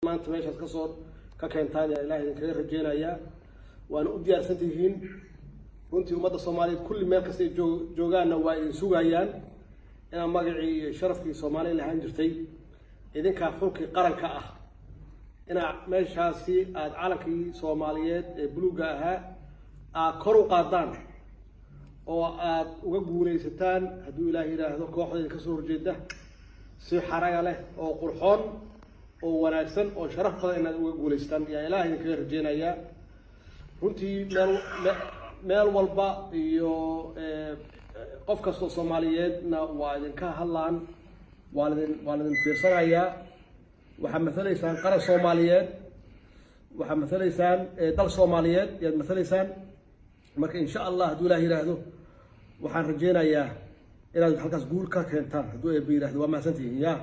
maanta meeshaas ka soo ka keentaan ilaahay idinkaga rajeynayaa waana u diyaarsan tihiin runtii ummadda Soomaaliyeed kulli meel kasta ay joogaanna waa ay sugayaan inaan magacii iyo sharafkii Soomaaliyeed lahaan jirtay idinka xulkii qaranka ah ina meeshaasi aad calankii Soomaaliyeed ee buluuga ahaa kor u qaadaan oo aad uga guuleysataan hadduu ilaahay yiraahdo kooxda ka soo horjeeda si xaraga leh oo qurxoon oo wanaagsan oo sharaf badan inaad uga guuleystaan yaa ilaahay idinkaga rajeynayaa runtii meel walba iyo qof kasta Soomaaliyeedna waa idinka hadlaan waa idin fiirsanayaa waxaa matalaysaan qaran Soomaaliyeed waxaa matalaysaan dal Soomaaliyeed yaad matalaysaan marka insha Allah hadduu ilaahay yiraahdo waxaan rajeynayaa inaad halkaas guul ka keentaan hadduu ay yiraahdo waa mahadsantihiin yaa